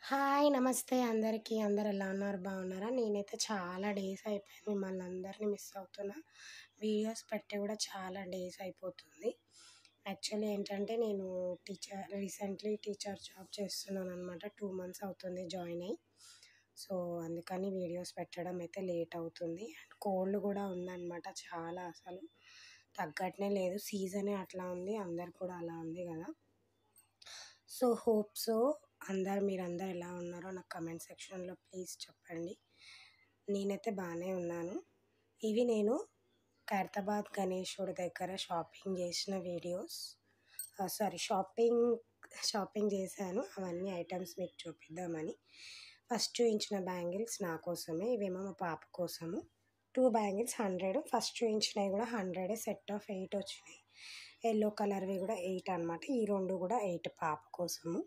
Hi! నమస్తే అందరికీ. అందరూ ఎలా ఉన్నారు? బాగున్నారా? నేనైతే చాలా డేస్ అయిపోయింది మిమ్మల్ని అందరిని మిస్ అవుతున్నా. వీడియోస్ పెట్టి కూడా చాలా డేస్ అయిపోతుంది. యాక్చువల్లీ ఏంటంటే నేను రీసెంట్లీ టీచర్ జాబ్ చేస్తున్నాననమాట. 2 మంత్స్ అవుతుంది జాయిన్ అయ్యి. సో, అందుకని వీడియోస్ పెట్టడం అయితే లేట్ అవుతుంది. అండ్ కోల్డ్ కూడా ఉందనమాట చాలా అసలు తగ్గట్నే లేదు. సీజనే అట్లా ఉంది. అందరు కూడా అలా ఉంది కదా! సో, హోప్ సో మీరందరూ ఎలా ఉన్నారో నాకు కమెంట్ సెక్షన్‌లో ప్లీజ్ చెప్పండి. నేనైతే బాగానే ఉన్నాను. ఇవి నేను ఖైరతాబాద్ గణేశుడి దగ్గర షాపింగ్ చేసిన వీడియోస్. షాపింగ్ చేశాను. అవన్నీ ఐటెమ్స్ మీకు చూపిద్దామని. ఫస్ట్ చూయించిన బ్యాంగిల్స్ నా కోసమే. ఇవేమో మా పాప కోసము. 2 బ్యాంగిల్స్ 100. ఫస్ట్ చూయించినవి కూడా 100 సెట్ ఆఫ్ 8 వచ్చినాయి. యెల్లో కలర్‌వి కూడా 8 అనమాట. ఈ 2 కూడా 8 పాప కోసము.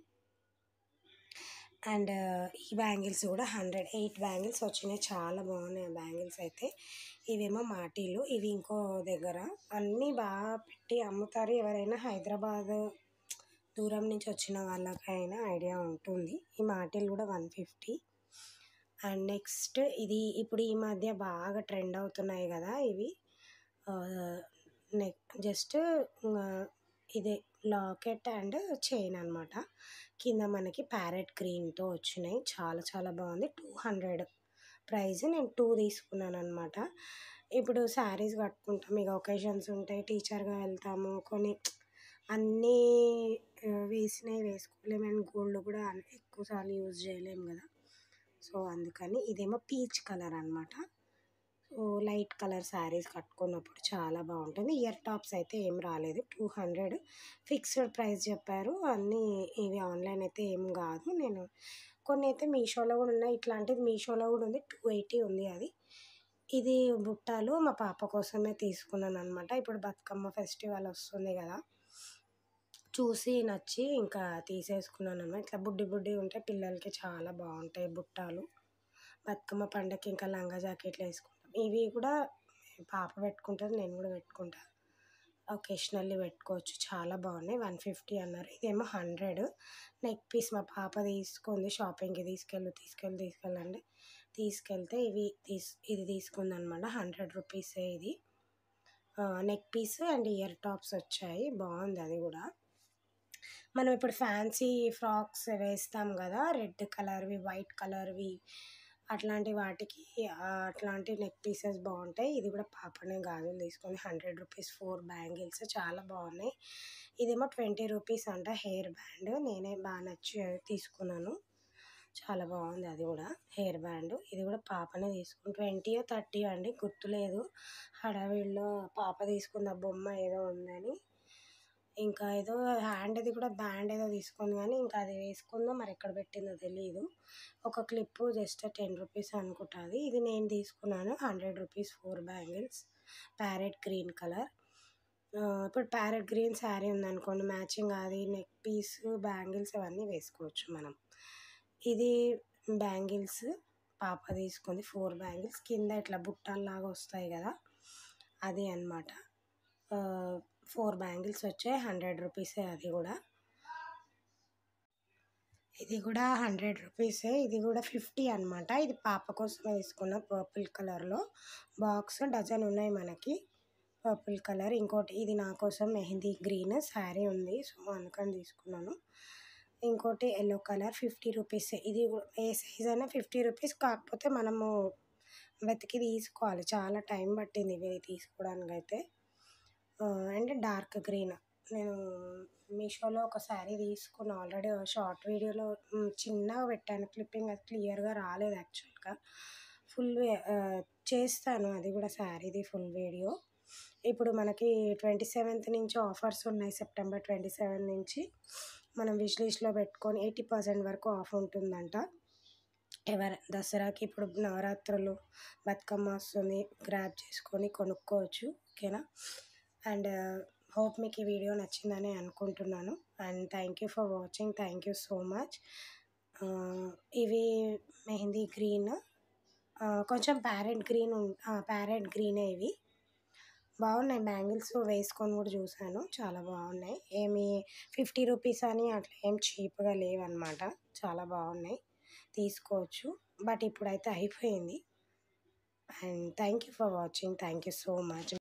అండ్ ఈ బ్యాంగిల్స్ కూడా 8 బ్యాంగిల్స్ వచ్చినాయి. చాలా బాగున్నాయి ఆ బ్యాంగిల్స్ అయితే. ఇవేమో మాటీలు. ఇవి ఇంకో దగ్గర అన్నీ బాగా పెట్టి అమ్ముతారు. ఎవరైనా హైదరాబాద్ దూరం నుంచి వచ్చిన వాళ్ళకైనా ఐడియా ఉంటుంది. ఈ మాటీలు కూడా 150. అండ్ నెక్స్ట్ ఇప్పుడు ఈ మధ్య బాగా ట్రెండ్ అవుతున్నాయి కదా ఇవి. జస్ట్ ఇదే లాకెట్ అండ్ చైన్ అనమాట. కింద మనకి ప్యారెట్ గ్రీన్‌తో వచ్చినాయి. చాలా చాలా బాగుంది. 200 ప్రైస్. నేను 2 తీసుకున్నాను అనమాట. ఇప్పుడు శారీస్ కట్టుకుంటాం. ఇక ఒకేషన్స్ ఉంటాయి. టీచర్‌గా వెళ్తాము. కొన్ని అన్నీ వేసినవి వేసుకోలేము. అండ్ గోల్డ్ కూడా ఎక్కువ సార్లు యూజ్ చేయలేము కదా! సో, అందుకని ఇదేమో పీచ్ కలర్ అనమాట. సో, లైట్ కలర్ శారీస్ కట్టుకున్నప్పుడు చాలా బాగుంటుంది. ఇయర్ టాప్స్ అయితే ఏం రాలేదు. 200 ఫిక్స్డ్ ప్రైస్ చెప్పారు. అన్నీ ఇవి ఆన్లైన్ అయితే ఏం కాదు. నేను కొన్ని అయితే మీషోలో కూడా ఉన్నాయి. ఇట్లాంటిది మీషోలో కూడా ఉంది. 280 ఉంది అది. ఇది బుట్టాలు మా పాప కోసమే తీసుకున్నాను అనమాట. ఇప్పుడు బతుకమ్మ ఫెస్టివల్ వస్తుంది కదా! చూసి నచ్చి ఇంకా తీసేసుకున్నాను అనమాట. ఇట్లా బుడ్డి బుడ్డి ఉంటే పిల్లలకి చాలా బాగుంటాయి బుట్టాలు. బతుకమ్మ పండగకి ఇంకా లంగా జాకెట్లు వేసుకుంటాం. ఇవి కూడా పాప పెట్టుకుంటుంది. నేను కూడా పెట్టుకుంటా. ఒకేషనల్లీ పెట్టుకోవచ్చు. చాలా బాగున్నాయి. 150 అన్నారు. ఇదేమో 100. నెక్ పీస్ మా పాప తీసుకుంది. షాపింగ్‌కి తీసుకెళ్ళంటే తీసుకెళ్తే ఇది తీసుకుందనమాట. 100 రూపీసే ఇది. Neck piece and ear tops వచ్చాయి. బాగుంది అది కూడా. మనం ఇప్పుడు ఫ్యాన్సీ ఫ్రాక్స్ వేస్తాం కదా! రెడ్ కలర్‌వి, వైట్ కలర్‌వి అట్లాంటి వాటికి అట్లాంటి నెక్ పీసెస్ బాగుంటాయి. ఇది కూడా పాపనే గాజులు తీసుకుంది. 100 రూపీస్ 4 బ్యాంగిల్స్ చాలా బాగున్నాయి. ఇదేమో 20 రూపీస్ అంట హెయిర్ బ్యాండ్. నేనే బాగా నచ్చి తీసుకున్నాను. చాలా బాగుంది అది కూడా హెయిర్ బ్యాండ్. ఇది కూడా పాపనే తీసుకుంది. 20యో 30యో అండి గుర్తులేదు. హడావిడిలో పాప తీసుకున్న బొమ్మ ఏదో ఉందని. ఇంకా ఏదో హ్యాండ్‌ది కూడా బ్యాండ్ ఏదో తీసుకుంది కానీ ఇంకా అది వేసుకుందో మరి ఎక్కడ పెట్టిందో తెలీదు. ఒక క్లిప్పు జస్ట్ 10 రూపీస్ అనుకుంటా అది. ఇది నేను తీసుకున్నాను. 100 rupees 4 bangles. Parrot green colour. ఇప్పుడు ప్యారెట్ గ్రీన్ శారీ ఉందనుకోండి మ్యాచింగ్ అది నెక్ పీస్, బ్యాంగిల్స్ అవన్నీ వేసుకోవచ్చు మనం. ఇది బ్యాంగిల్స్ పాప తీసుకుంది. 4 బ్యాంగిల్స్. కింద ఇట్లా బుట్టల్లాగా వస్తాయి కదా! అది అనమాట. 4 బ్యాంగిల్స్ వచ్చాయి. 100 రూపీసే అది కూడా. ఇది కూడా 100 రూపీసే. ఇది కూడా 50 అనమాట. ఇది పాప కోసమే తీసుకున్న పర్పుల్ కలర్‌లో. బాక్స్ డజన్ ఉన్నాయి మనకి. Purple colour. ఇంకోటి ఇది నా కోసం మెహందీ గ్రీన్ శారీ ఉంది. సో, అందుకని తీసుకున్నాను. ఇంకోటి యెల్లో కలర్ 50 రూపీసే. ఇది ఏ సైజ్ అయినా 50 రూపీస్. కాకపోతే మనము వెతికి తీసుకోవాలి. చాలా టైం పట్టింది ఇవి తీసుకోవడానికైతే. And dark green. నేను మీషోలో ఒక శారీ తీసుకున్నా ఆల్రెడీ షార్ట్ వీడియోలో చిన్నగా పెట్టాను క్లిప్పింగ్. అది క్లియర్‌గా రాలేదు యాక్చువల్‌గా. చేస్తాను అది కూడా శారీది ఫుల్ వీడియో. ఇప్పుడు మనకి 27th నుంచి ఆఫర్స్ ఉన్నాయి. సెప్టెంబర్ 27 నుంచి మనం విష్ లిస్ట్‌లో పెట్టుకొని 80% వరకు ఆఫ్ ఉంటుందంట. దసరాకి ఇప్పుడు నవరాత్రులు, బతుకమ్మ వస్తుంది. గ్రాబ్ చేసుకొని కొనుక్కోవచ్చు. ఓకేనా? అండ్ హోప్ మీకు ఈ వీడియో నచ్చిందని అనుకుంటున్నాను. And thank you for watching. Thank you so much. ఇవి మెహందీ గ్రీన్, కొంచెం ప్యారెట్ గ్రీనే ఇవి. బాగున్నాయి బ్యాంగిల్స్. వేసుకొని కూడా చూసాను. చాలా బాగున్నాయి. 50 రూపీస్ అని అట్లా ఏం చీప్‌గా లేవన్నమాట. చాలా బాగున్నాయి. తీసుకోవచ్చు. బట్ ఇప్పుడైతే అయిపోయింది. And thank you for watching. Thank you so much.